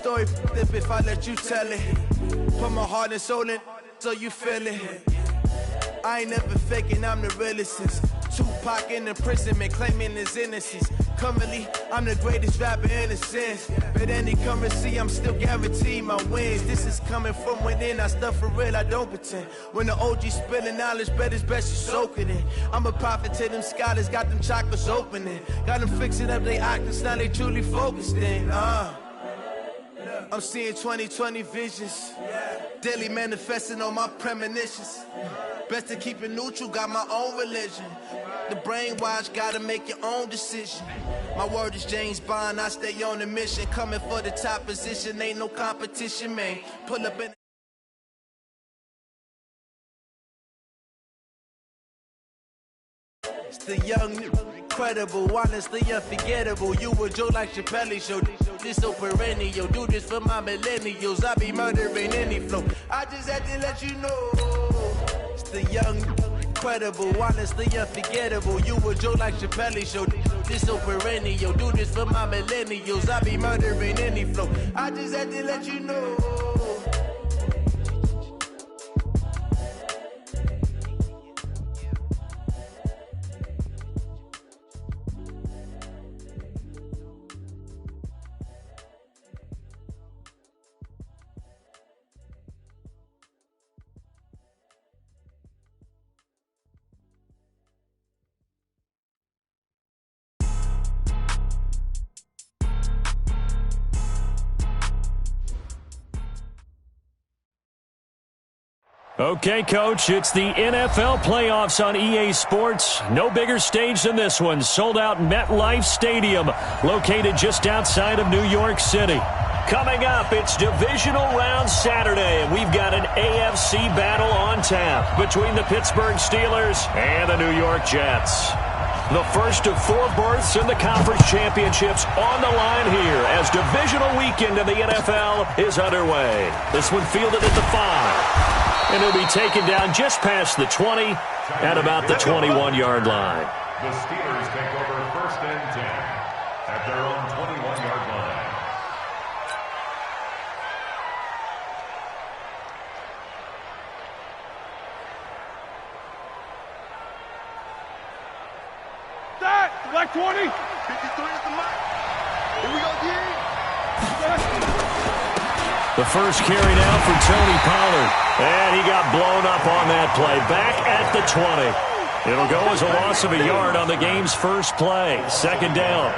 story if I let you tell it. Put my heart and soul in so you feel it. I ain't never faking, I'm the realest since Tupac in the imprisonment, claiming his innocence. Currently, I'm the greatest rapper in a sense. But any currency, I'm still guaranteed my wins. This is coming from within, I stuff for real, I don't pretend. When the OG spilling knowledge, bet it's best you soak it in. I'm a prophet to them scholars, got them chakras opening. Got them fixing up they octaves, now they truly focused in. I'm seeing 2020 visions, daily manifesting on my premonitions. Best to keep it neutral, got my own religion. The brainwash, gotta make your own decision. My word is James Bond, I stay on the mission. Coming for the top position, ain't no competition, man. Pull up in. It's the young, incredible, honestly unforgettable. You a Joe like Chappelle show. This so perennial, do this for my millennials. I be murdering any flow. I just had to let you know. It's the young, incredible, honestly unforgettable. You a Joe like Chappelle show. This so perennial, do this for my millennials. I be murdering any flow. I just had to let you know. Okay, Coach, it's the NFL playoffs on EA Sports. No bigger stage than this one. Sold out MetLife Stadium, located just outside of New York City. Coming up, it's divisional round Saturday, and we've got an AFC battle on tap between the Pittsburgh Steelers and the New York Jets. The first of 4 berths in the conference championships on the line here as divisional weekend in the NFL is underway. This one fielded at the 5. And he'll be taken down just past the 20 at about the 21-yard line. The Steelers take over 1st and 10 at their own 21-yard line. That, like 20. 53 at the mark. Here we go, D. The first carry now for Tony Pollard. And he got blown up on that play. Back at the 20. It'll go as a loss of a yard on the game's first play. 2nd down.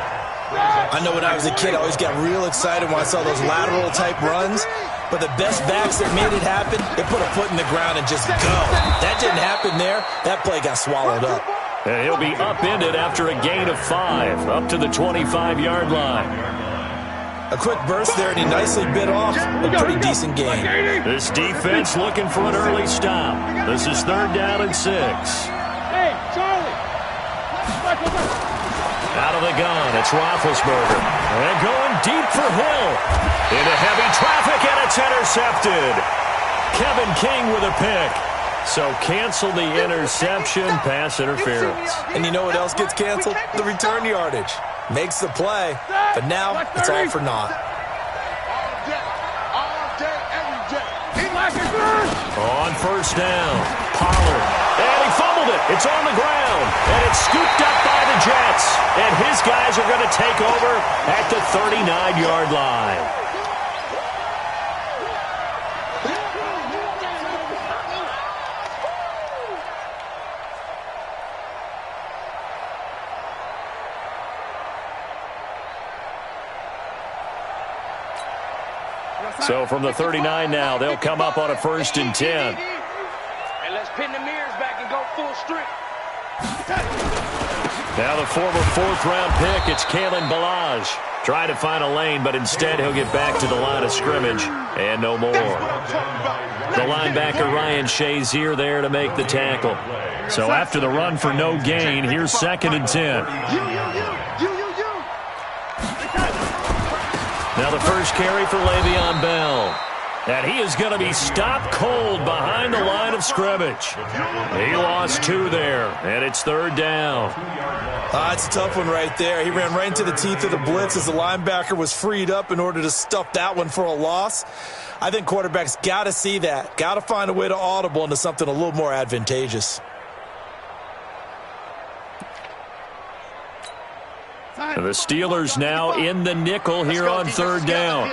I know when I was a kid, I always got real excited when I saw those lateral-type runs. But the best backs that made it happen, they put a foot in the ground and just go. That didn't happen there. That play got swallowed up. And he'll be upended after a gain of 5, up to the 25-yard line. A quick burst there, and he nicely bit off a pretty decent game. This defense looking for an early stop. This is 3rd down and 6. Hey, Charlie. Out of the gun, it's Roethlisberger. And going deep for Hill. Into heavy traffic, and it's intercepted. Kevin King with a pick. So cancel the interception, pass interference. And you know what else gets canceled? The return yardage. Makes the play, but now it's all for naught. On 1st down, Pollard. And he fumbled it. It's on the ground. And it's scooped up by the Jets. And his guys are going to take over at the 39-yard line. So from the 39 now, they'll come up on a 1st and 10. And let's pin the mirrors back and go full strength. Now the former 4th-round pick, it's Kalen Ballage. Trying to find a lane, but instead he'll get back to the line of scrimmage and no more. The linebacker Ryan Shazier there to make the tackle. So after the run for no gain, here's 2nd and 10. Now the first carry for Le'Veon Bell. And he is going to be stopped cold behind the line of scrimmage. He lost 2 there, and it's 3rd down. It's a tough one right there. He ran right into the teeth of the blitz as the linebacker was freed up in order to stuff that one for a loss. I think quarterbacks got to see that. Got to find a way to audible into something a little more advantageous. And the Steelers now in the nickel here on 3rd down.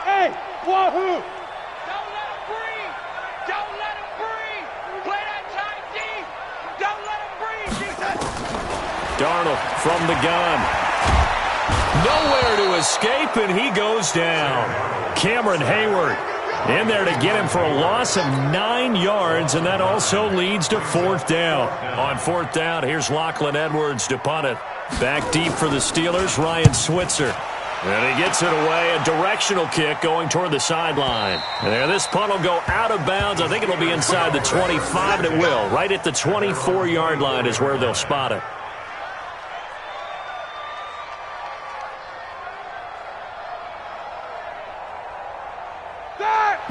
Hey, wahoo! Don't let him breathe! Don't let him breathe! Play that tight D! Don't let him breathe, Jesus! Darnold from the gun. Nowhere to escape, and he goes down. Cameron Hayward in there to get him for a loss of 9 yards, and that also leads to 4th down. On 4th down, here's Lachlan Edwards to punt it. Back deep for the Steelers, Ryan Switzer. And he gets it away, a directional kick going toward the sideline. And there, this punt will go out of bounds. I think it'll be inside the 25, and it will. Right at the 24-yard line is where they'll spot it.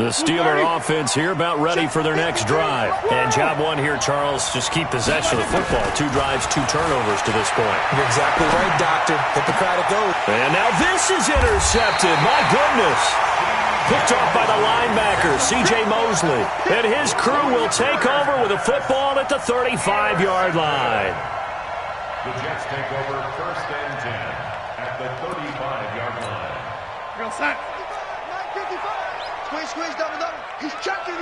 The Steeler offense here about ready for their next drive. And job 1 here, Charles, just keep possession of the football. 2 drives, 2 turnovers to this point. You're exactly right, Doctor. Hippocratic oath. And now this is intercepted. My goodness. Picked off by the linebacker, C.J. Mosley. And his crew will take over with a football at the 35-yard line. The Jets take over 1st and 10 at the 35-yard line. Real set. Squeeze, double. He's checking.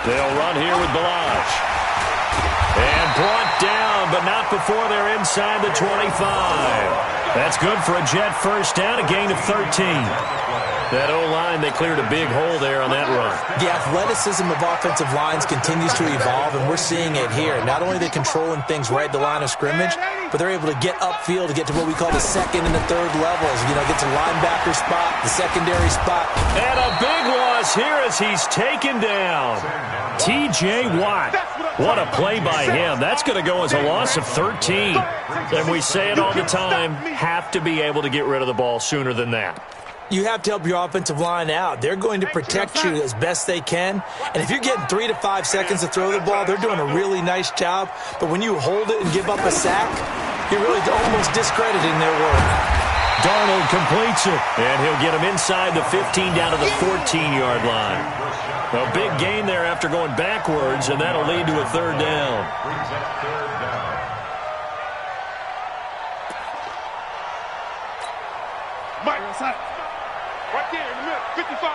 They'll run here with Balaj. And brought down, but not before they're inside the 25. That's good for a Jet 1st down, a gain of 13. That O-line, they cleared a big hole there on that run. The athleticism of offensive lines continues to evolve, and we're seeing it here. Not only are they controlling things right at the line of scrimmage, but they're able to get upfield to get to what we call the 2nd and the 3rd levels. You know, get to linebacker spot, the secondary spot. And a big loss here as he's taken down. T.J. Watt. What a play by him. That's going to go as a loss of 13. And we say it all the time, have to be able to get rid of the ball sooner than that. You have to help your offensive line out. They're going to protect you as best they can. And if you're getting 3 to 5 seconds to throw the ball, they're doing a really nice job. But when you hold it and give up a sack, you're really almost discrediting their work. Darnold completes it, and he'll get him inside the 15 down to the 14-yard line. A big gain there after going backwards, and that'll lead to a 3rd down. Brings up 3rd down. Mike, right there in the middle, 55.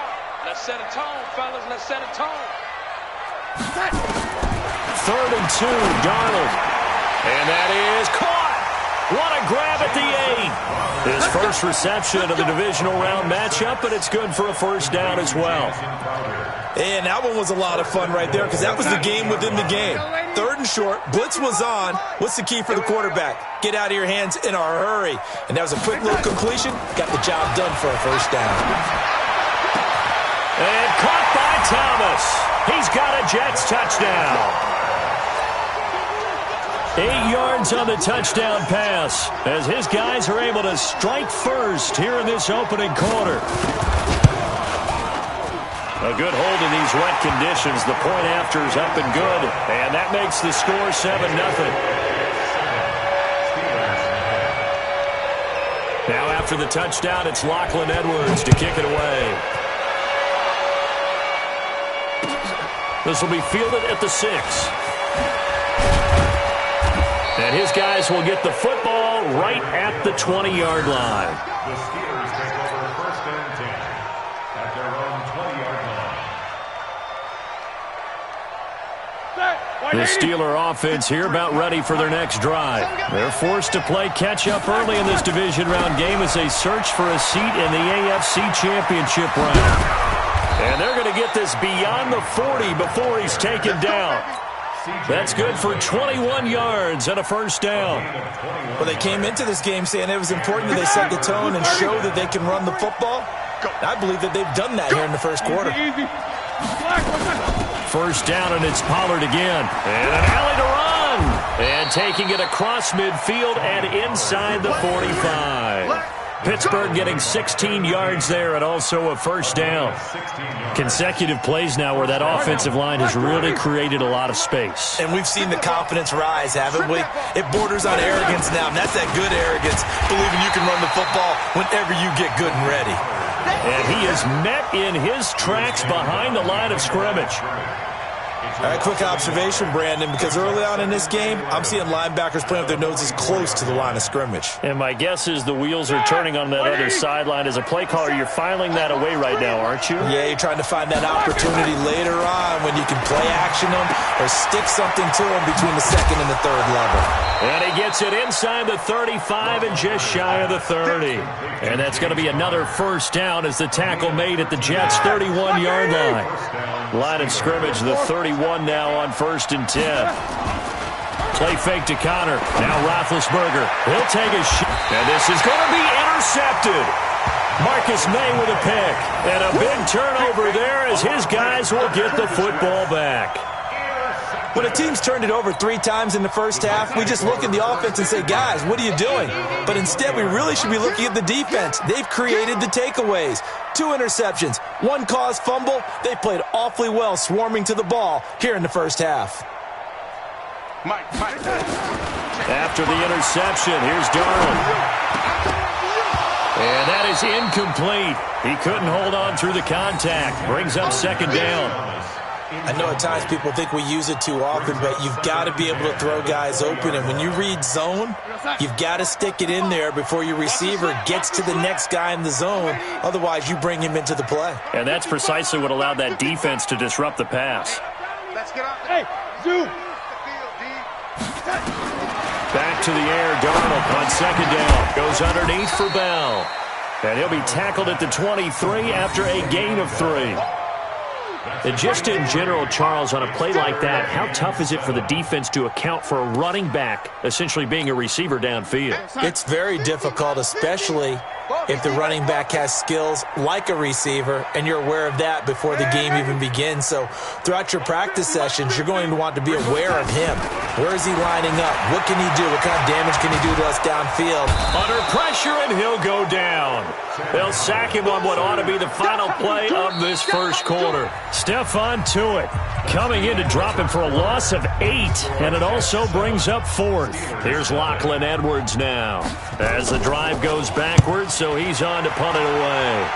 Let's set a tone, fellas. Let's set a tone. 3rd and 2, Darnold. And that is caught. What a grab at the 8. His first reception of the divisional round matchup, but it's good for a 1st down as well. And that one was a lot of fun right there because that was the game within the game. 3rd and short, blitz was on. What's the key for the quarterback? Get out of your hands in a hurry. And that was a quick little completion. Got the job done for a 1st down. And caught by Thomas. He's got a Jets touchdown. 8 yards on the touchdown pass as his guys are able to strike first here in this opening quarter. A good hold in these wet conditions. The point after is up and good, and that makes the score 7-0. Now after the touchdown, it's Lachlan Edwards to kick it away. This will be fielded at the 6. And his guys will get the football right at the 20-yard line. The Steelers take over 1st and 10 at their own 20-yard line. The Steeler offense here about ready for their next drive. They're forced to play catch-up early in this division round game as they search for a seat in the AFC Championship round. And they're going to get this beyond the 40 before he's taken down. That's good for 21 yards and a 1st down. Well, they came into this game saying it was important that they set the tone and show that they can run the football. I believe that they've done that here in the 1st quarter. 1st down, and it's Pollard again. And an alley to run. And And taking it across midfield and inside the 45. Pittsburgh getting 16 yards there and also a first down. Consecutive plays now where that offensive line has really created a lot of space. And we've seen the confidence rise, haven't we? It borders on arrogance now, and that's that good arrogance, believing you can run the football whenever you get good and ready. And he is met in his tracks behind the line of scrimmage. All right, quick observation, Brandon, because early on in this game, I'm seeing linebackers playing with their noses close to the line of scrimmage. And my guess is the wheels are turning on that other sideline. As a play caller, you're filing that away right now, aren't you? Yeah, you're trying to find that opportunity later on when you can play action them or stick something to them between the second and the third level. And he gets it inside the 35 and just shy of the 30. And that's going to be another first down as the tackle made at the Jets' 31-yard line. Line of scrimmage, the 31 now on 1st and 10. Play fake to Connor. Now Roethlisberger. He'll take a shot. And this is going to be intercepted. Marcus May with a pick. And a big turnover there as his guys will get the football back. When a team's turned it over 3 times in the first half, we just look at the offense and say, guys, what are you doing? But instead, we really should be looking at the defense. They've created the takeaways. 2 interceptions, 1 caused fumble. They played awfully well swarming to the ball here in the first half. After the interception, here's Darnold. And that is incomplete. He couldn't hold on through the contact. Brings up 2nd down. I know at times people think we use it too often, but you've got to be able to throw guys open. And when you read zone, you've got to stick it in there before your receiver gets to the next guy in the zone. Otherwise, you bring him into the play. And that's precisely what allowed that defense to disrupt the pass. Let's get out. Hey, zoom. Back to the air, Darnold on 2nd down. Goes underneath for Bell. And he'll be tackled at the 23 after a gain of 3. And just in general, Charles, on a play like that, how tough is it for the defense to account for a running back essentially being a receiver downfield? It's very difficult, especially if the running back has skills like a receiver, and you're aware of that before the game even begins. So throughout your practice sessions, you're going to want to be aware of him. Where is he lining up? What can he do? What kind of damage can he do to us downfield? Under pressure, and he'll go down. They'll sack him on what ought to be the final play of this first quarter. Stephon Tuitt coming in to drop him for a loss of 8, and it also brings up 4th. Here's Lachlan Edwards now as the drive goes backwards, so he's on to punt it away.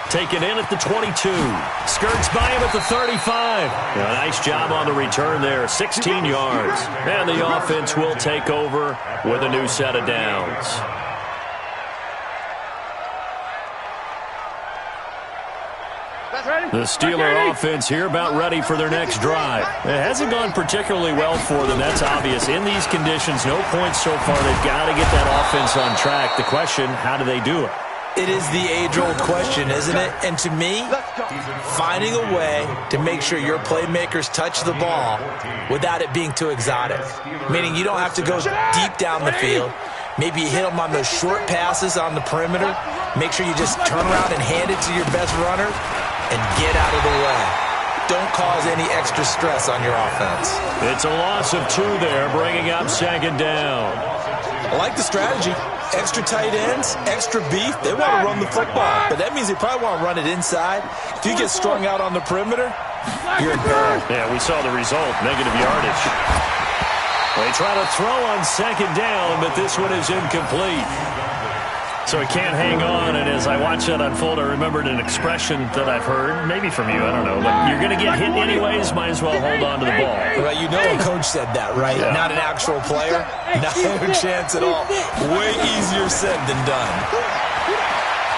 Taken in at the 22. Skirts by him at the 35. A nice job on the return there. 16 yards. And the offense will take over with a new set of downs. The Steeler offense here about ready for their next drive. It hasn't gone particularly well for them. That's obvious. In these conditions, no points so far. They've got to get that offense on track. The question, how do they do it? It is the age-old question, isn't it? And to me, finding a way to make sure your playmakers touch the ball without it being too exotic. Meaning you don't have to go deep down the field. Maybe you hit them on those short passes on the perimeter. Make sure you just turn around and hand it to your best runner and get out of the way. Don't cause any extra stress on your offense. It's a loss of 2 there, bringing up 2nd down. I like the strategy. Extra tight ends, extra beef. They want to run the football, but that means they probably want to run it inside. If you get strung out on the perimeter, you're in peril. Yeah, we saw the result, negative yardage. They try to throw on 2nd down, but this one is incomplete. So he can't hang on, and as I watch that unfold, I remembered an expression that I've heard, maybe from you, I don't know, but you're going to get hit anyways, might as well hold on to the ball. Well, you know a coach said that, right? Yeah. Not an actual player. Not a chance at all. Way easier said than done.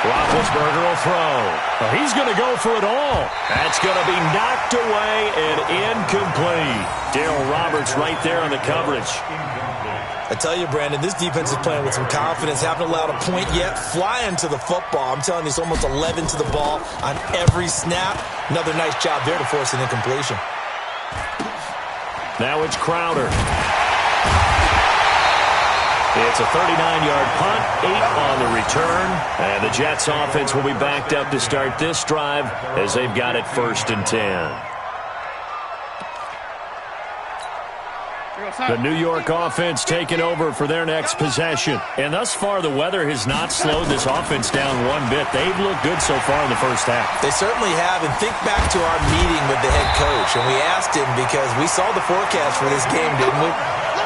Roethlisberger will throw. Well, he's going to go for it all. That's going to be knocked away and incomplete. Darryl Roberts right there on the coverage. I tell you, Brandon, this defense is playing with some confidence. Haven't allowed a point yet. Flying to the football. I'm telling you, it's almost 11 to the ball on every snap. Another nice job there to force an incompletion. Now it's Crowder. It's a 39-yard punt, 8 on the return. And the Jets offense will be backed up to start this drive as they've got it 1st and 10. The New York offense taking over for their next possession. And thus far, the weather has not slowed this offense down one bit. They've looked good so far in the first half. They certainly have. And think back to our meeting with the head coach. And we asked him because we saw the forecast for this game, didn't we?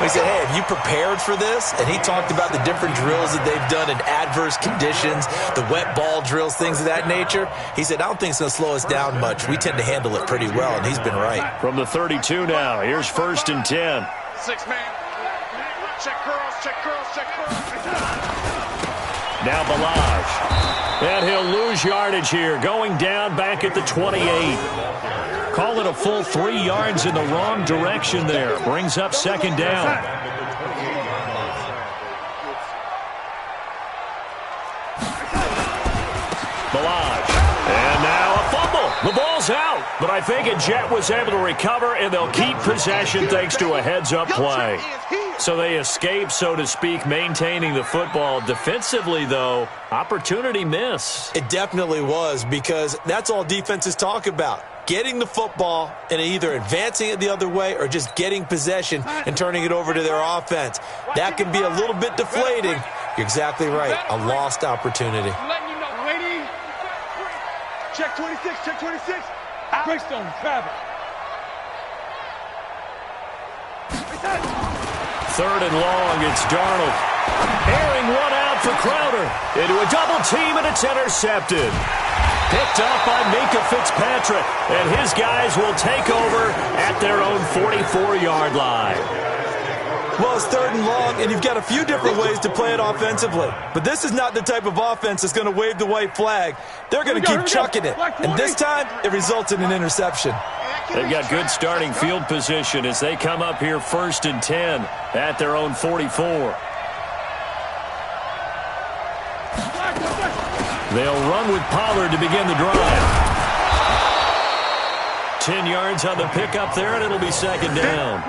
We said, hey, have you prepared for this? And he talked about the different drills that they've done in adverse conditions, the wet ball drills, things of that nature. He said, I don't think it's going to slow us down much. We tend to handle it pretty well, and he's been right. From the 32 now, here's 1st and 10. 6-man. Check curls, check curls, check curls. Now Balaj. And he'll lose yardage here, going down back at the 28. Call it a full 3 yards in the wrong direction there. Brings up 2nd down. Balaj. And now a fumble. The ball's out. But I think a Jet was able to recover, and they'll keep possession thanks to a heads-up play. So they escape, so to speak, maintaining the football. Defensively, though, opportunity miss. It definitely was, because that's all defenses talk about. Getting the football and either advancing it the other way or just getting possession and turning it over to their offense. That can be a little bit deflating. You're exactly right. A lost opportunity. Letting you know, lady. Check 26, check 26. Greystone, Travis. 3rd and long, it's Darnold. Airing one out for Crowder. Into a double team, and it's intercepted. Picked up by Minka Fitzpatrick, and his guys will take over at their own 44-yard line. Well, it's 3rd and long, and you've got a few different ways to play it offensively. But this is not the type of offense that's going to wave the white flag. They're going to keep chucking it. And this time, it results in an interception. They've got good starting field position as they come up here 1st and 10 at their own 44. They'll run with Pollard to begin the drive. 10 yards on the pickup there, and it'll be 2nd down.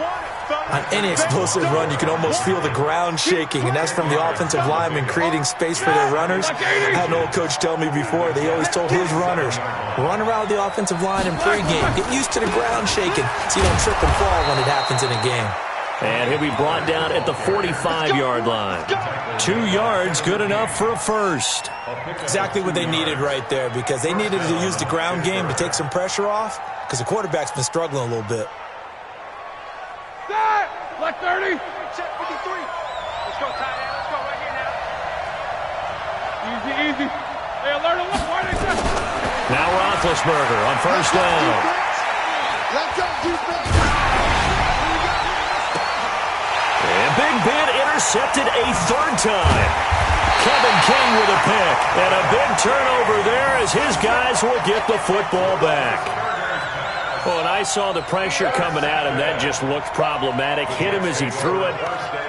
On any explosive run, you can almost feel the ground shaking, and that's from the offensive linemen creating space for their runners. I had an old coach tell me before, they always told his runners, run around the offensive line in pregame. Get used to the ground shaking so you don't trip and fall when it happens in a game. And he'll be brought down at the 45-yard line. 2 yards, good enough for a first. Exactly what they needed right there, because they needed to use the ground game to take some pressure off, because the quarterback's been struggling a little bit. Black 30. Check 53. Let's go, tight end. Let's go right here now. Easy, easy. Hey, alert, alert. Why they say? Now Roethlisberger on 1st down. Let's go, defense. And Big Ben intercepted a 3rd time. Kevin King with a pick. And a big turnover there as his guys will get the football back. Oh, and I saw the pressure coming at him. That just looked problematic. Hit him as he threw it,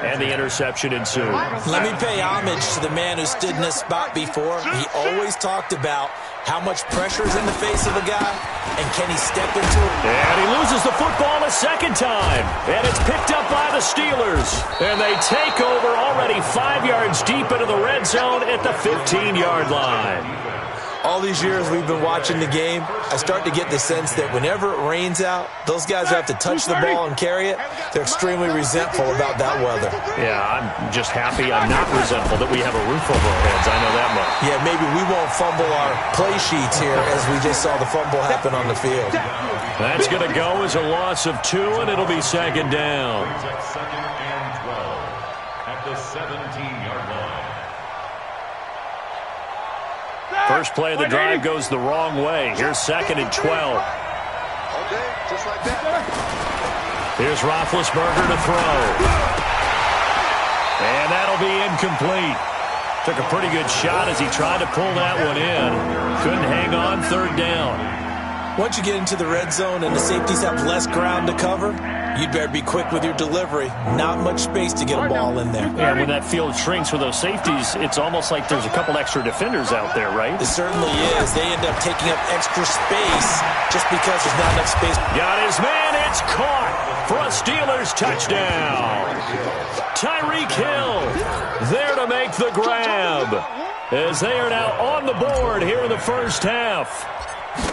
and the interception ensued. Let me pay homage to the man who stood in this spot before. He always talked about how much pressure is in the face of a guy, and can he step into it? And he loses the football a 2nd time, and it's picked up by the Steelers. And they take over already 5 yards deep into the red zone at the 15-yard line. All these years we've been watching the game, I start to get the sense that whenever it rains out, those guys who have to touch the ball and carry it, they're extremely resentful about that weather. Yeah, I'm just happy I'm not resentful that we have a roof over our heads. I know that much. Yeah, maybe we won't fumble our play sheets here as we just saw the fumble happen on the field. That's going to go as a loss of 2, and it'll be 2nd down. 2nd and 12 at the 17-yard line. First play of the drive goes the wrong way. Here's 2nd and 12. Okay, just like that. Here's Roethlisberger to throw. And that'll be incomplete. Took a pretty good shot as he tried to pull that one in. Couldn't hang on, 3rd down. Once you get into the red zone and the safeties have less ground to cover, you'd better be quick with your delivery. Not much space to get a ball in there. Yeah, when that field shrinks with those safeties, it's almost like there's a couple extra defenders out there, right? It certainly is. They end up taking up extra space just because there's not enough space. Got his man. It's caught for a Steelers touchdown. Tyreek Hill there to make the grab as they are now on the board here in the first half.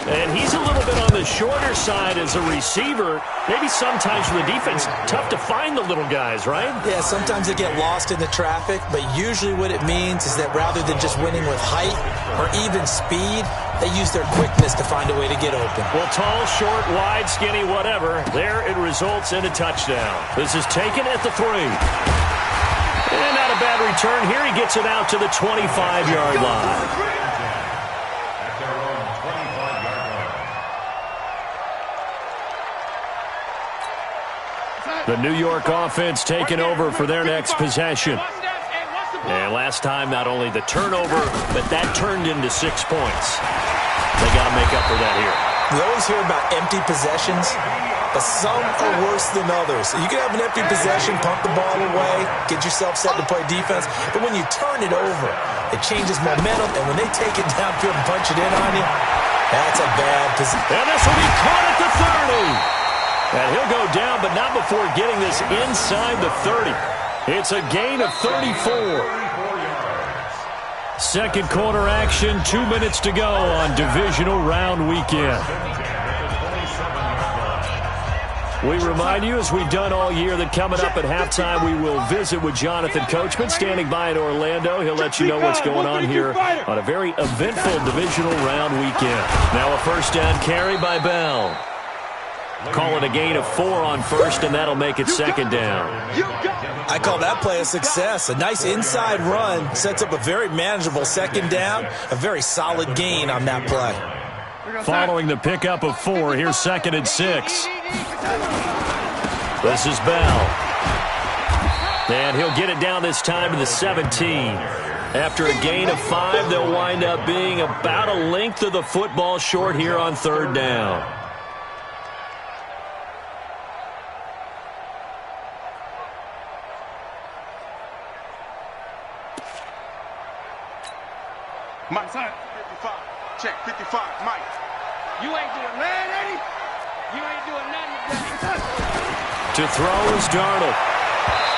And he's a little bit on the shorter side as a receiver. Maybe sometimes for the defense, tough to find the little guys, right? Yeah, sometimes they get lost in the traffic, but usually what it means is that rather than just winning with height or even speed, they use their quickness to find a way to get open. Well, tall, short, wide, skinny, whatever, there it results in a touchdown. This is taken at the 3. And not a bad return here. He gets it out to the 25-yard line. The New York offense taking over for their next possession. And last time, not only the turnover, but that turned into 6 points. They got to make up for that here. We always hear about empty possessions, but some are worse than others. You can have an empty possession, pump the ball away, get yourself set to play defense, but when you turn it over, it changes momentum, and when they take it downfield and punch it in on you, that's a bad position. And this will be caught at the 30. And he'll go down, but not before getting this inside the 30. It's a gain of 34. Second quarter action, 2 minutes to go on divisional round weekend. We remind you, as we've done all year, that coming up at halftime, we will visit with Jonathan Coachman, standing by in Orlando. He'll let you know what's going on here on a very eventful divisional round weekend. Now a first down carry by Bell. Call it a gain of 4 on first, and that'll make it second down. I call that play a success. A nice inside run sets up a very manageable second down, a very solid gain on that play. Following the pickup of 4, here's second and 6. This is Bell. And he'll get it down this time to the 17. After a gain of 5, they'll wind up being about a length of the football short here on third down. Mike, 55. Check, 55, Mike. You ain't doing nothing, Eddie. You ain't doing nothing today. To throw is Darnold.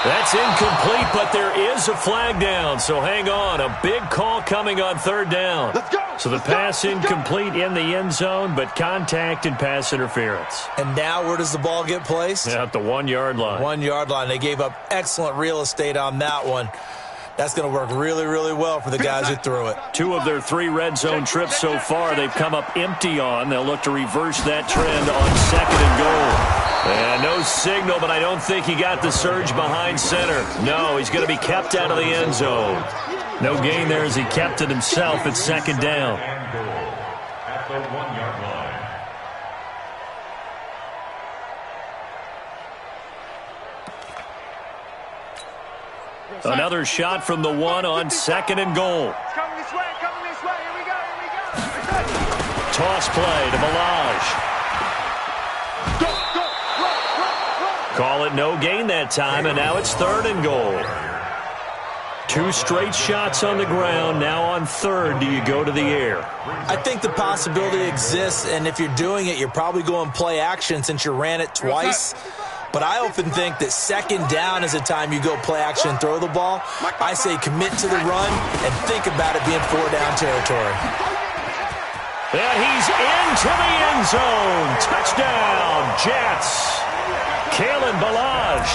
That's incomplete, but there is a flag down, so hang on. A big call coming on third down. Let's go. So the pass incomplete in the end zone, but contact and pass interference. And now where does the ball get placed? At the 1-yard line. 1-yard line. They gave up excellent real estate on that one. That's going to work really, really well for the guys who threw it. 2 of their 3 red zone trips so far, they've come up empty on. They'll look to reverse that trend on second and goal. And no signal, but I don't think he got the surge behind center. No, he's going to be kept out of the end zone. No gain there as he kept it himself at second down. At the 1-yard line. Another shot from the 1 on second and goal. Coming this way, here we go. Toss play to Balaj. Call it no gain that time, and now it's third and goal. 2 straight shots on the ground. Now on third, do you go to the air? I think the possibility exists, and if you're doing it, you're probably going play action since you ran it twice. But I often think that second down is the time you go play action and throw the ball. I say commit to the run and think about it being 4-down territory. And he's into the end zone. Touchdown, Jets. Kalen Balaj,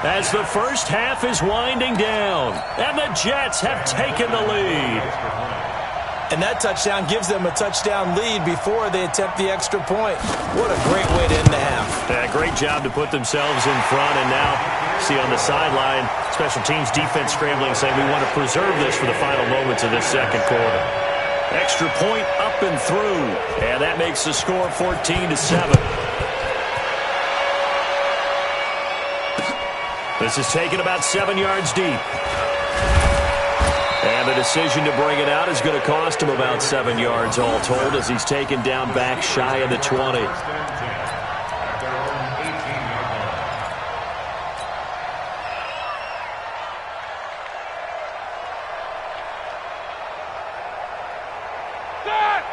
as the first half is winding down, and the Jets have taken the lead. And that touchdown gives them a touchdown lead before they attempt the extra point. What a great way to end the half. Yeah, great job to put themselves in front, and now see on the sideline, special teams defense scrambling, saying we want to preserve this for the final moments of this second quarter. Extra point up and through, and that makes the score 14-7. This is taken about 7 yards deep. And the decision to bring it out is going to cost him about 7 yards all told as he's taken down back shy of the 20.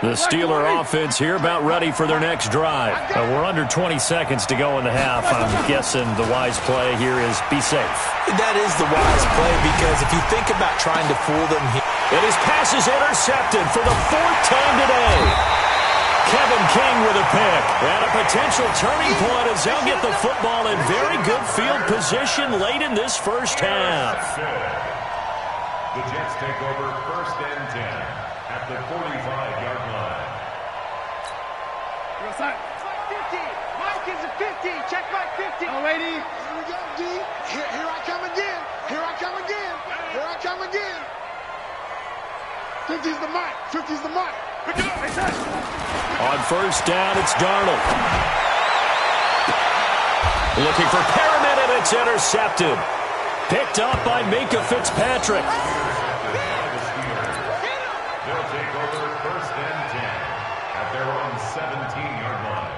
The Steeler offense here about ready for their next drive. We're under 20 seconds to go in the half. I'm guessing the wise play here is be safe. That is the wise play because if you think about trying to fool them here. And his pass is intercepted for the 4th time today. Kevin King with a pick. And a potential turning point as they'll get the football in very good field position late in this first half. The Jets take over 1st and 10 at the 45-yard line. Go side. 50. Mike is a 50. Check Mike 50. Oh, lady. Here we go, D. Here I come again. Here I come again. Here I come again. 50's the mic. 50's the mic. On first down, it's Darnold. Looking for Perriman, and it's intercepted. Picked up by Minkah Fitzpatrick. They'll take over 1st and 10 at their own 17-yard line.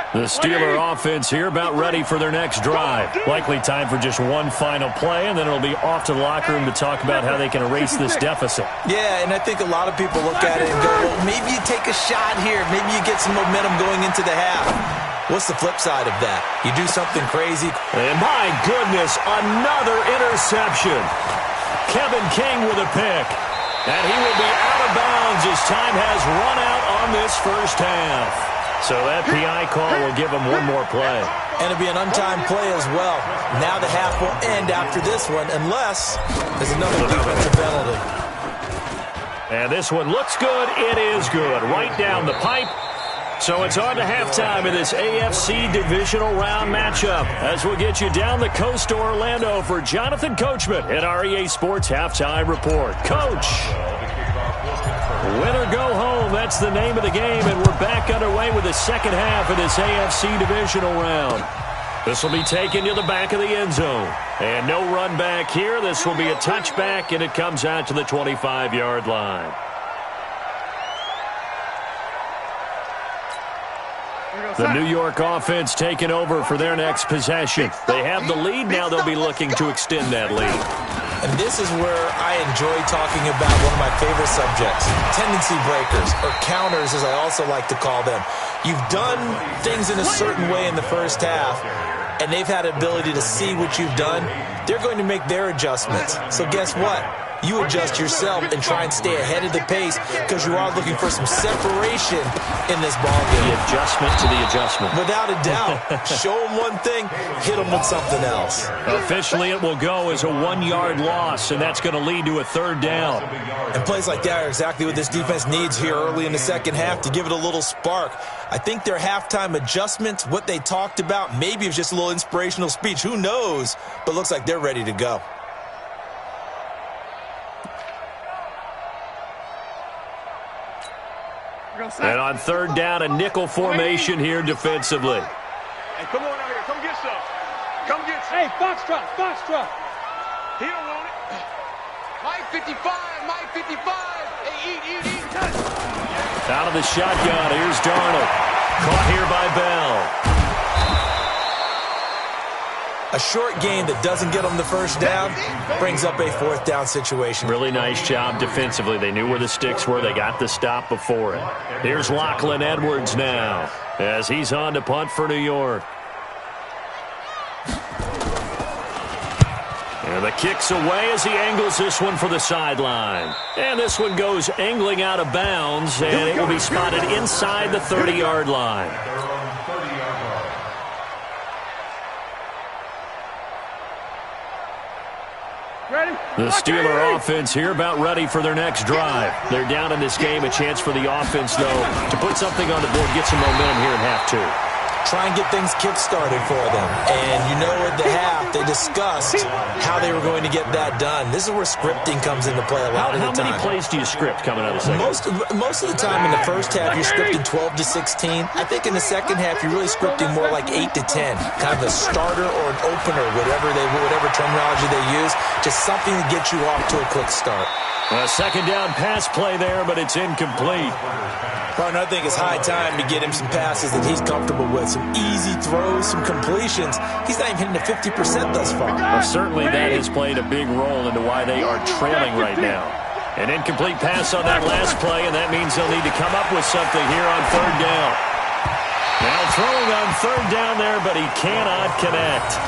The Steeler offense here about ready for their next drive. Likely time for just one final play, and then it'll be off to the locker room to talk about how they can erase this deficit. Yeah, and I think a lot of people look at it and go, well, maybe you take a shot here. Maybe you get some momentum going into the half. What's the flip side of that? You do something crazy. And my goodness, another interception. Kevin King with a pick. And he will be out of bounds as time has run out on this first half. So that PI call will give him one more play. And it'll be an untimed play as well. Now the half will end after this one, unless there's another defensive penalty. And this one looks good. It is good. Right down the pipe. So it's on to halftime in this AFC divisional round matchup as we'll get you down the coast to Orlando for Jonathan Coachman at our EA Sports Halftime Report. Coach. Win or go home, that's the name of the game, and we're back underway with the second half of this AFC divisional round. This will be taken to the back of the end zone. And no run back here. This will be a touchback, and it comes out to the 25-yard line. The New York offense taking over for their next possession. They have the lead. Now they'll be looking to extend that lead. And this is where I enjoy talking about one of my favorite subjects, tendency breakers, or counters as I also like to call them. You've done things in a certain way in the first half, and they've had the ability to see what you've done. They're going to make their adjustments. So guess what? You adjust yourself and try and stay ahead of the pace because you are looking for some separation in this ballgame. The adjustment to the adjustment. Without a doubt. Show them one thing, hit them with something else. Officially, it will go as a 1-yard loss, and that's going to lead to a third down. And plays like that are exactly what this defense needs here early in the second half to give it a little spark. I think their halftime adjustments, what they talked about, maybe it was just a little inspirational speech. Who knows? But looks like they're ready to go. And on third down, a nickel formation here defensively. Hey, come on out here. Come get some. Come get some. Hey, Foxtrot, Foxtrot. He don't want it. Mike 55. Mike 55. Hey, eat. Out of the shotgun, here's Darnold. Caught here by Bell. A short gain that doesn't get them the first down brings up a fourth down situation. Really nice job defensively. They knew where the sticks were. They got the stop before it. Here's Lachlan Edwards now as he's on to punt for New York. And the kick's away as he angles this one for the sideline. And this one goes angling out of bounds, and it will be spotted inside the 30-yard line. The Steeler offense here about ready for their next drive. They're down in this game. A chance for the offense, though, to put something on the board, get some momentum here in half two. Try and get things kick-started for them. And you know at the half, they discussed how they were going to get that done. This is where scripting comes into play a lot of the time. How many plays do you script coming out of the second? Most of the time in the first half, you're scripting 12 to 16. I think in the second half, you're really scripting more like 8 to 10. Kind of a starter or an opener, whatever terminology they use. Just something to get you off to a quick start. A second down pass play there, but it's incomplete. Partner, I think it's high time to get him some passes that he's comfortable with. Some easy throws, some completions. He's not even hitting the 50% thus far. Well, certainly that has played a big role into why they are trailing right now. An incomplete pass on that last play, and that means they'll need to come up with something here on third down. Now throwing on third down there, but he cannot connect.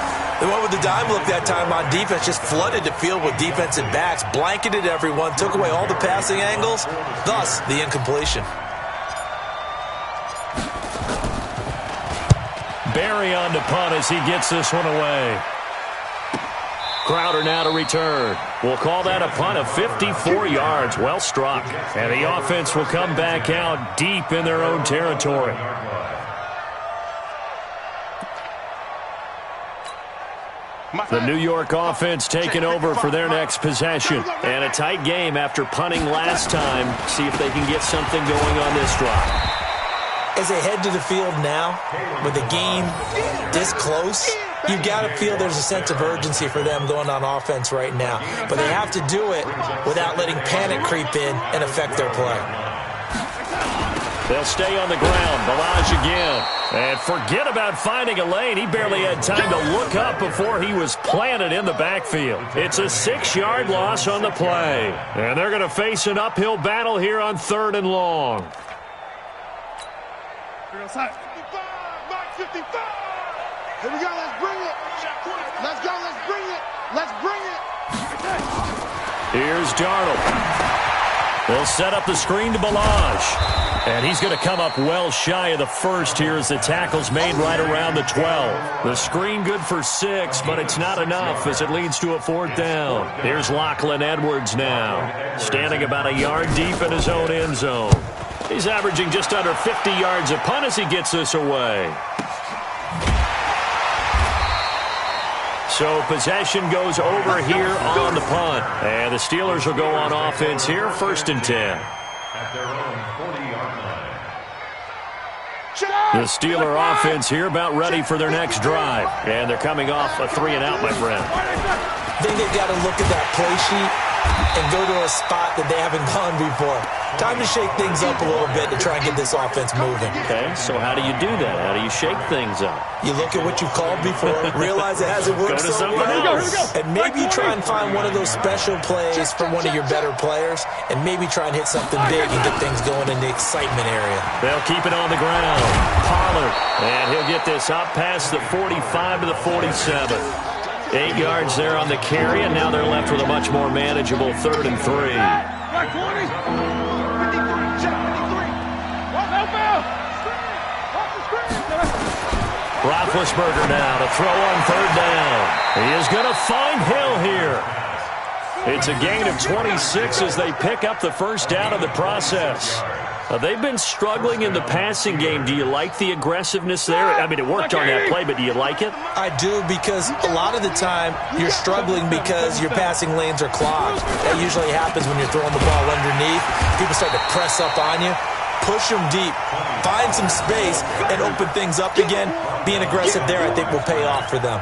They went with the dime look that time on defense, just flooded the field with defensive backs, blanketed everyone, took away all the passing angles, thus the incompletion. Barry on the punt as he gets this one away. Crowder now to return. We'll call that a punt of 54 yards. Well struck. And the offense will come back out deep in their own territory. The New York offense taking over for their next possession. And a tight game after punting last time. See if they can get something going on this drive. As they head to the field now, with the game this close, you've got to feel there's a sense of urgency for them going on offense right now. But they have to do it without letting panic creep in and affect their play. They'll stay on the ground. Balaj again. And forget about finding a lane. He barely had time to look up before he was planted in the backfield. It's a 6-yard loss on the play. And they're going to face an uphill battle here on 3rd and long. 55, Mike 55. Here we go, let's bring it. Let's go, let's bring it. Let's bring it. Here's Darnold. They'll set up the screen to Balaj. And he's going to come up well shy of the first here as the tackle's made right around the 12. The screen good for 6, but it's not enough as it leads to a 4th down. Here's Lachlan Edwards now, standing about a yard deep in his own end zone. He's averaging just under 50 yards a punt as he gets this away. So possession goes over here on the punt. And the Steelers will go on offense here, 1st and 10. At their own 40-yard line. The Steeler offense here about ready for their next drive. And they're coming off a 3-and-out, my friend. I think they've got to look at that play sheet and go to a spot that they haven't gone before. Time to shake things up a little bit to try and get this offense moving. Okay, so how do you do that? How do you shake things up? You look at what you've called before, realize it hasn't worked Go to so something well, else. and maybe you try and find one of those special plays from one of your better players, and maybe try and hit something big and get things going in the excitement area. They'll keep it on the ground. Pollard, and he'll get this up past the 45 to the 47. 8 yards there on the carry, and now they're left with a much more manageable 3rd and 3. Roethlisberger now to throw on 3rd down. He is going to find Hill here. It's a gain of 26 as they pick up the 1st down in the process. They've been struggling in the passing game. Do you like the aggressiveness there? I mean, it worked on that play, but do you like it? I do, because a lot of the time you're struggling because your passing lanes are clogged. That usually happens when you're throwing the ball underneath. People start to press up on you. Push them deep. Find some space and open things up again. Being aggressive there, I think, will pay off for them.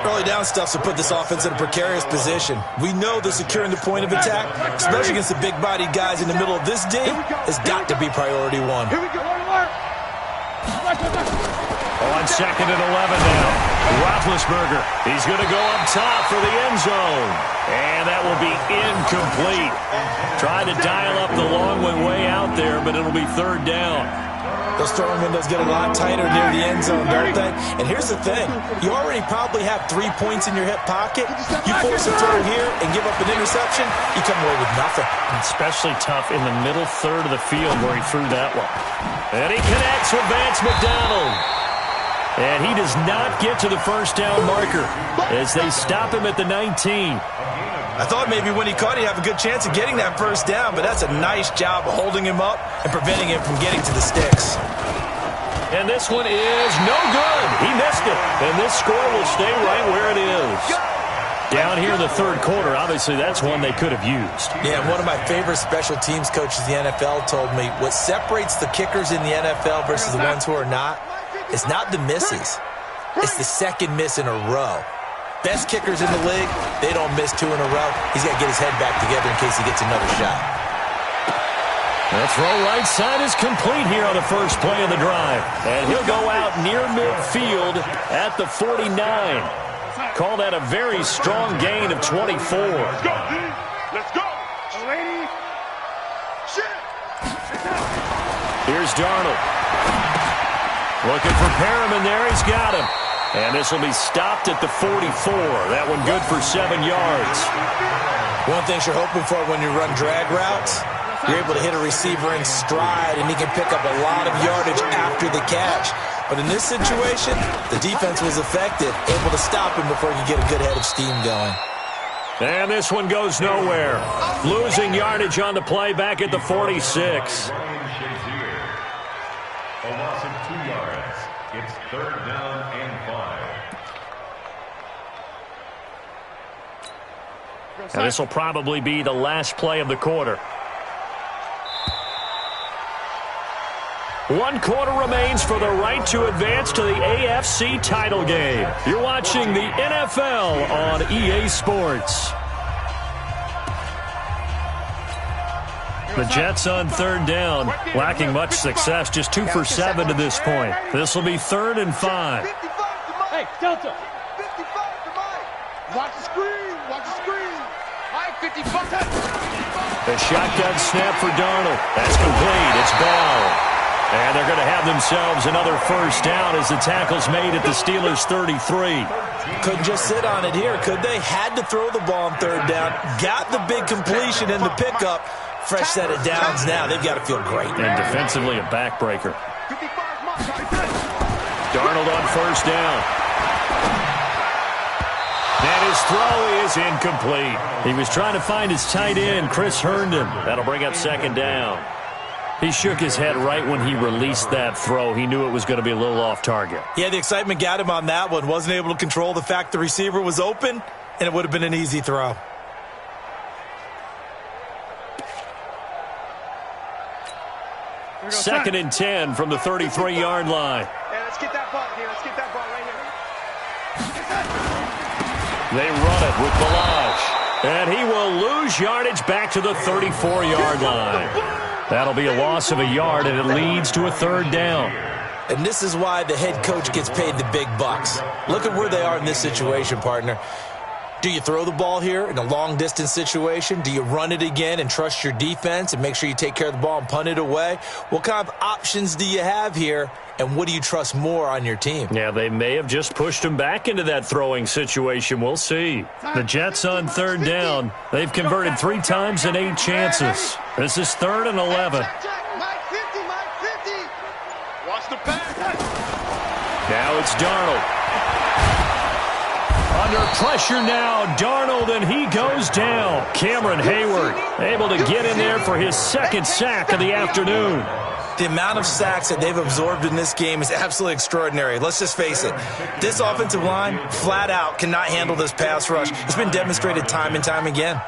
Early down stuff to put this offense in a precarious position. We know that securing the point of attack, especially against the big-bodied guys in the middle of this game, has got to be priority 1. Here we go. On 2nd and 11 now. Roethlisberger, he's going to go up top for the end zone. And that will be incomplete. Tried to dial up the long one way out there, but it'll be 3rd down. Those throwing windows get a lot tighter near the end zone, don't they? And here's the thing. You already probably have 3 points in your hip pocket. You force a throw here and give up an interception, you come away with nothing. Especially tough in the middle 3rd of the field where he threw that one. And he connects with Vance McDonald. And he does not get to the 1st down marker as they stop him at the 19. I thought maybe when he caught it, he'd have a good chance of getting that 1st down, but that's a nice job of holding him up and preventing him from getting to the sticks. And this one is no good. He missed it. And this score will stay right where it is. Down here in the 3rd quarter, obviously that's one they could have used. Yeah, one of my favorite special teams coaches in the NFL told me what separates the kickers in the NFL versus the ones who are not is not the misses. It's the 2nd miss in a row. Best kickers in the league, they don't miss 2 in a row. He's got to get his head back together in case he gets another shot. The throw right side is complete here on the first play of the drive. And he'll go out near midfield at the 49. Call that a very strong gain of 24. Let's go, D. Let's go. Here's Darnold. Looking for Perriman there. He's got him. And this will be stopped at the 44. That one good for 7 yards. One thing you're hoping for when you run drag routes, you're able to hit a receiver in stride, and he can pick up a lot of yardage after the catch. But in this situation, the defense was effective, able to stop him before he could get a good head of steam going. And this one goes nowhere. Losing yardage on the play back at the 46. A loss of 2 yards. It's 3rd down and 5. And this will probably be the last play of the quarter. 1 quarter remains for the right to advance to the AFC title game. You're watching the NFL on EA Sports. The Jets on 3rd down, lacking much success, just 2 for 7 to this point. This will be 3rd and 5. Hey, Delta. 55 to Mike. Watch the screen. Watch the screen. Mike, 55. The shotgun snap for Darnold. That's complete. It's Bell. And they're going to have themselves another 1st down as the tackle's made at the Steelers' 33. Couldn't just sit on it here, could they? Had to throw the ball on 3rd down. Got the big completion in the pickup. Fresh set of downs now. They've got to feel great. And defensively, a backbreaker. Darnold on 1st down. And his throw is incomplete. He was trying to find his tight end, Chris Herndon. That'll bring up 2nd down. He shook his head right when he released that throw. He knew it was going to be a little off target. Yeah, the excitement got him on that one. Wasn't able to control the fact the receiver was open, and it would have been an easy throw. Second and 10 from the 33-yard line. Yeah, let's get that ball here. Let's get that ball right here. They run it with Balaj. And he will lose yardage back to the 34-yard line. That'll be a loss of a yard, and it leads to a 3rd down. And this is why the head coach gets paid the big bucks. Look at where they are in this situation, partner. Do you throw the ball here in a long-distance situation? Do you run it again and trust your defense and make sure you take care of the ball and punt it away? What kind of options do you have here, and what do you trust more on your team? Yeah, they may have just pushed him back into that throwing situation. We'll see. The Jets on 3rd down. They've converted 3 times in 8 chances. This is 3rd and 11. Mike 50, Mike 50. Watch the pass. Now it's Darnold. Under pressure now, Darnold, and he goes down. Cameron Hayward able to get in there for his 2nd sack of the afternoon. The amount of sacks that they've absorbed in this game is absolutely extraordinary. Let's just face it. This offensive line, flat out, cannot handle this pass rush. It's been demonstrated time and time again.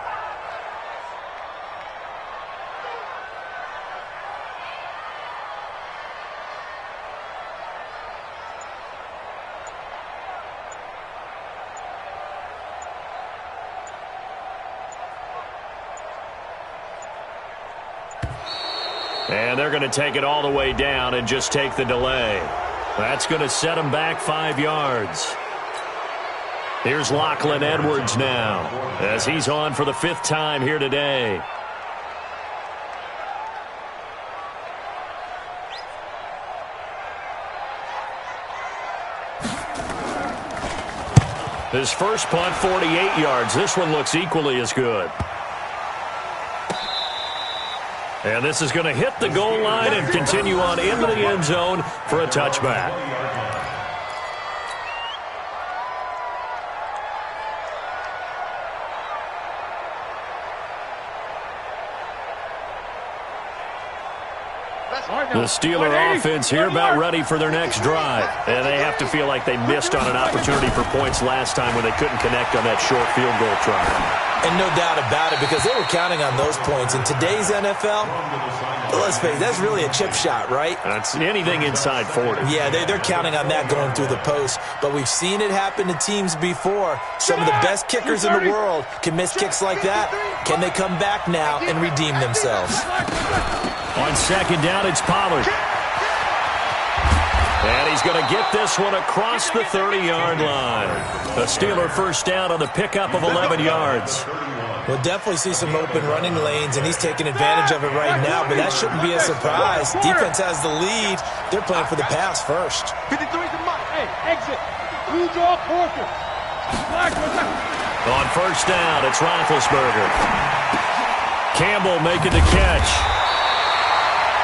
And they're going to take it all the way down and just take the delay. That's going to set them back 5 yards. Here's Lachlan Edwards now as he's on for the 5th time here today. His first punt, 48 yards. This one looks equally as good. And this is going to hit the goal line and continue on into the end zone for a touchback. The Steeler offense here about ready for their next drive. And they have to feel like they missed on an opportunity for points last time when they couldn't connect on that short field goal try. And no doubt about it, because they were counting on those points. In today's NFL, let's face it, that's really a chip shot, right? That's anything inside 40. Yeah, they're counting on that going through the post. But we've seen it happen to teams before. Some of the best kickers in the world can miss kicks like that. Can they come back now and redeem themselves? On 2nd down, it's Pollard. And he's going to get this one across the 30-yard line. A Steeler 1st down on the pickup of 11 yards. We'll definitely see some open running lanes, and he's taking advantage of it right now, but that shouldn't be a surprise. Defense has the lead. They're playing for the pass first. 53's the mark. Hey, exit. On first down, it's Roethlisberger. Campbell making the catch.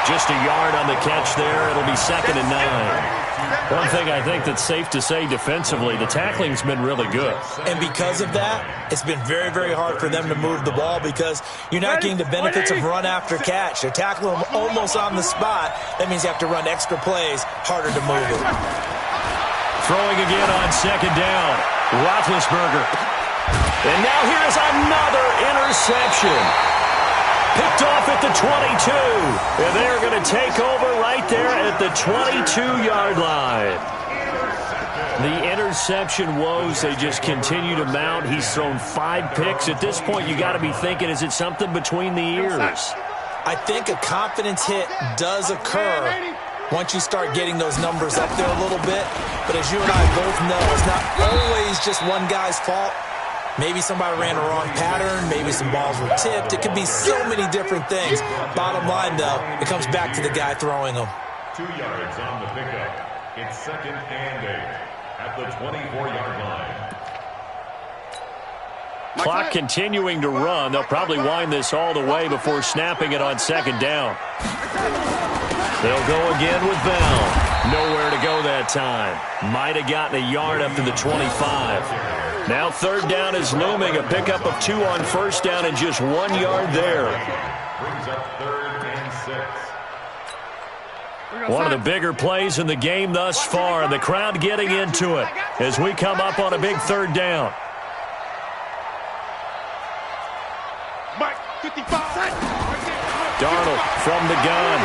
Just a yard on the catch there. It'll be 2nd and 9. One thing I think that's safe to say defensively, the tackling's been really good. And because of that, it's been very, very hard for them to move the ball because you're not getting the benefits of run after catch. They're tackling them almost on the spot. That means you have to run extra plays, harder to move it. Throwing again on 2nd down. Roethlisberger. And now here's another interception. Picked off at the 22. And they're going to take over right there at the 22-yard line. The interception woes, they just continue to mount. He's thrown 5 picks. At this point, you got to be thinking, is it something between the ears? I think a confidence hit does occur once you start getting those numbers up there a little bit. But as you and I both know, it's not always just one guy's fault. Maybe somebody ran a wrong pattern. Maybe some balls were tipped. It could be so many different things. Bottom line, though, it comes back to the guy throwing them. 2 yards on the pickup. It's 2nd and 8 at the 24-yard line. Clock continuing to run. They'll probably wind this all the way before snapping it on 2nd down. They'll go again with Bell. Nowhere to go that time. Might have gotten a yard up to the 25. Now 3rd down is looming. A pickup of 2 on first down and just 1 yard there. Brings up 3rd and 6. One of the bigger plays in the game thus far, and the crowd getting into it as we come up on a big 3rd down. Darnold from the gun.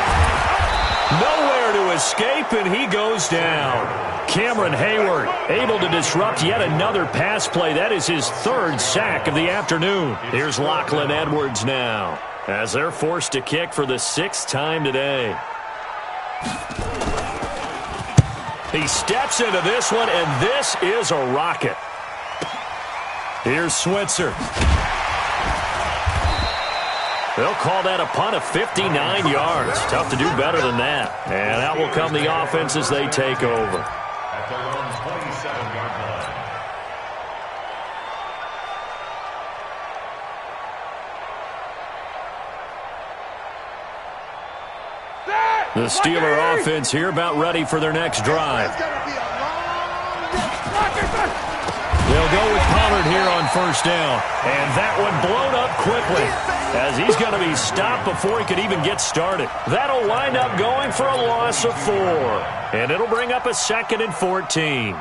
Nowhere to escape, and he goes down. Cameron Hayward able to disrupt yet another pass play. That is his 3rd sack of the afternoon. Here's Lachlan Edwards now as they're forced to kick for the 6th time today. He steps into this one, and this is a rocket. Here's Switzer. They'll call that a punt of 59 yards. Tough to do better than that. And out will come the offense as they take over. At their own 27-yard line. The Steeler offense here about ready for their next drive. They'll go with Pollard here on first down. And that one blown up quickly as he's going to be stopped before he could even get started. That'll wind up going for a loss of 4. And it'll bring up a 2nd and 14.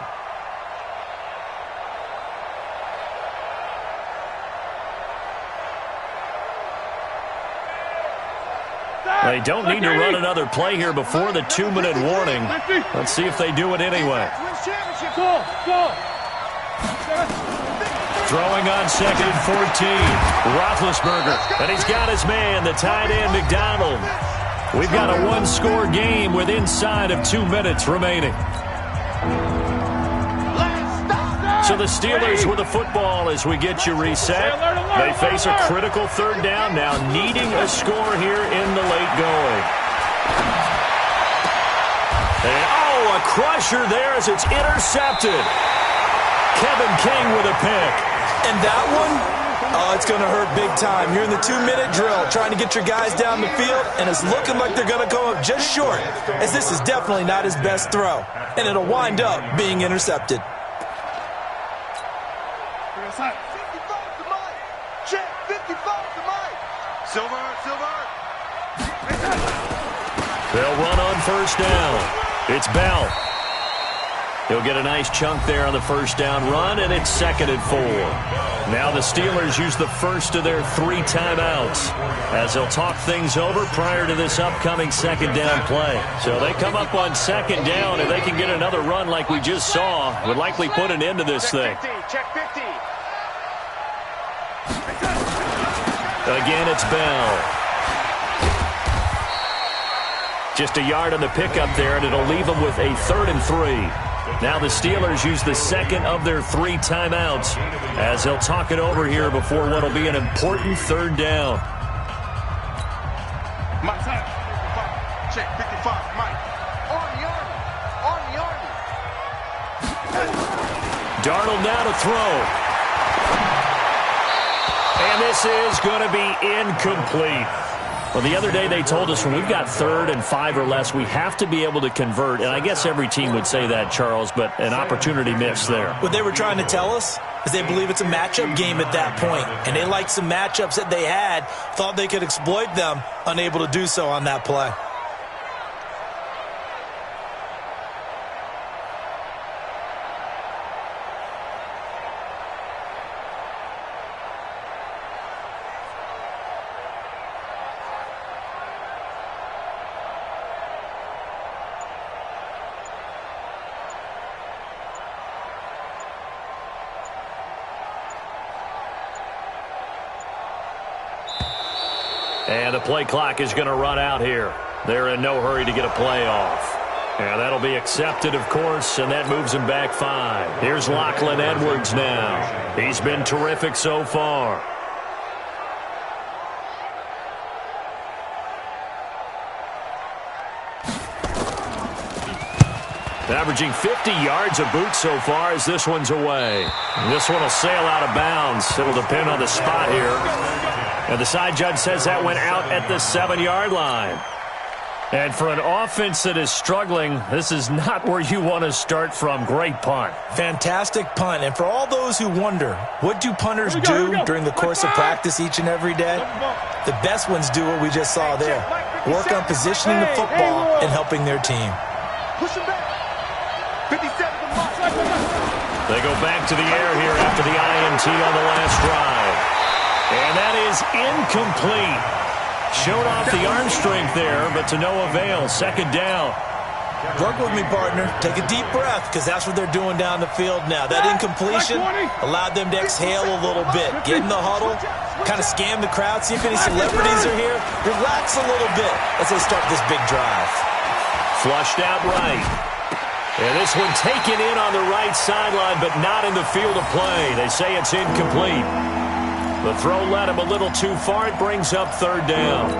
They don't need to run another play here before the 2-minute warning. Let's see if they do it anyway. Throwing on 2nd and 14. Roethlisberger. And he's got his man, the tight end, McDonald. We've got a 1-score game with inside of 2 minutes remaining. So the Steelers with the football as we get you reset. They face a critical 3rd down now, needing a score here in the late going. And, oh, a crusher there as it's intercepted. Kevin King with a pick. And that one, it's going to hurt big time. You're in the 2-minute drill trying to get your guys down the field, and it's looking like they're going to come up just short, as this is definitely not his best throw. And it'll wind up being intercepted. They'll run on first down. It's Bell. He'll get a nice chunk there on the first down run, and it's 2nd and 4. Now the Steelers use the first of their 3 timeouts as they'll talk things over prior to this upcoming 2nd down play. So they come up on 2nd down, and they can get another run like we just saw. Would likely put an end to this thing. Check 50. Again, it's Bell. Just a yard on the pickup there, and it'll leave them with a 3rd and 3. Now the Steelers use the 2nd of their 3 timeouts as they'll talk it over here before what will be an important 3rd down. Mike, check 55, Mike. On the army. Darnold now to throw. And this is going to be incomplete. Well, the other day they told us when we've got 3rd and 5 or less, we have to be able to convert. And I guess every team would say that, Charles, but an opportunity missed there. What they were trying to tell us is they believe it's a matchup game at that point. And they liked some matchups that they had, thought they could exploit them, unable to do so on that play. And the play clock is going to run out here. They're in no hurry to get a play off. And that'll be accepted, of course, and that moves him back 5. Here's Lachlan Edwards now. He's been terrific so far. Averaging 50 yards a boot so far as this one's away. And this one will sail out of bounds. It'll depend on the spot here. And the side judge says that went out at the 7-yard line. And for an offense that is struggling, this is not where you want to start from. Great punt. Fantastic punt. And for all those who wonder, what do punters do during the course of practice each and every day? The best ones do what we just saw there. Work on positioning the football and helping their team. Push him back. 57 to mark. They go back to the air here after the INT on the last drive. And that is incomplete. Showed off the arm strength there, but to no avail. 2nd down. Work with me, partner. Take a deep breath, because that's what they're doing down the field now. That incompletion allowed them to exhale a little bit. Get in the huddle, kind of scan the crowd, see if any celebrities are here. Relax a little bit as they start this big drive. Flushed out right. And this one taken in on the right sideline, but not in the field of play. They say it's incomplete. The throw led him a little too far. It brings up 3rd down.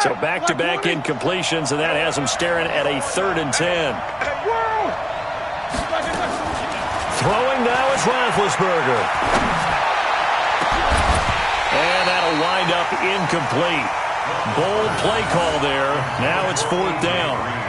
So back-to-back incompletions, and that has him staring at a 3rd and 10. Throwing now is Roethlisberger. And that'll wind up incomplete. Bold play call there. Now it's 4th down.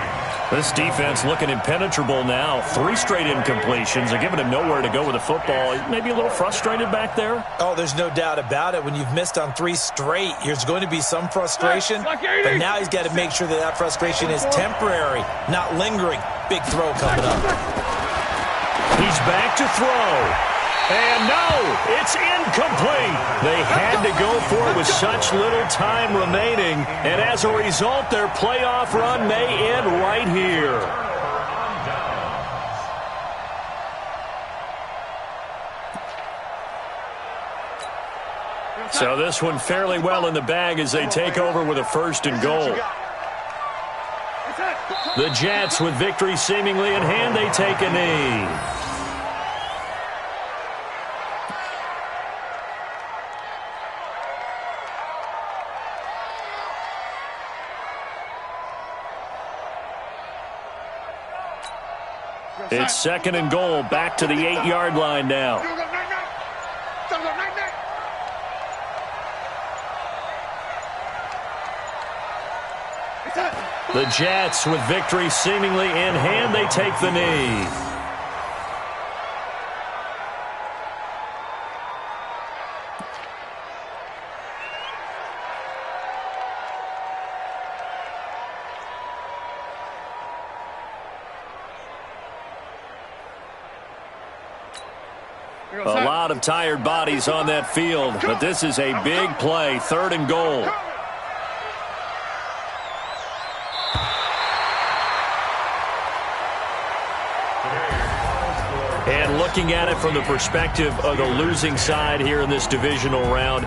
This defense looking impenetrable now. 3 straight incompletions. They're giving him nowhere to go with the football. Maybe a little frustrated back there? Oh, there's no doubt about it. When you've missed on 3 straight, there's going to be some frustration. But now he's got to make sure that that frustration is temporary, not lingering. Big throw coming up. He's back to throw. And no, it's incomplete. They had to go for it with such little time remaining. And as a result, their playoff run may end right here. So this one fairly well in the bag as they take over with a 1st and goal. The Jets with victory seemingly in hand, they take a knee. It's 2nd and goal, back to the 8-yard line now. The Jets with victory seemingly in hand, they take the knee. A lot of tired bodies on that field, but this is a big play, 3rd and goal. And looking at it from the perspective of the losing side here in this divisional round,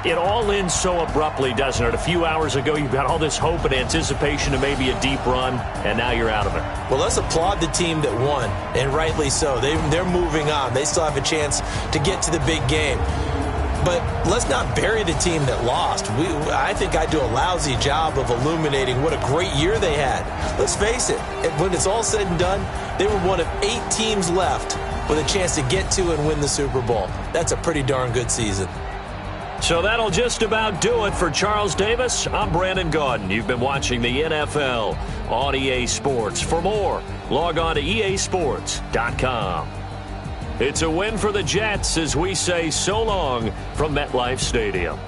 it all ends so abruptly, doesn't it? A few hours ago, you've got all this hope and anticipation of maybe a deep run, and now you're out of it. Well, let's applaud the team that won, and rightly so. They're moving on. They still have a chance to get to the big game. But let's not bury the team that lost. I think I do a lousy job of illuminating what a great year they had. Let's face it, when it's all said and done, they were one of 8 teams left with a chance to get to and win the Super Bowl. That's a pretty darn good season. So that'll just about do it for Charles Davis. I'm Brandon Gaudin. You've been watching the NFL on EA Sports. For more, log on to easports.com. It's a win for the Jets as we say so long from MetLife Stadium.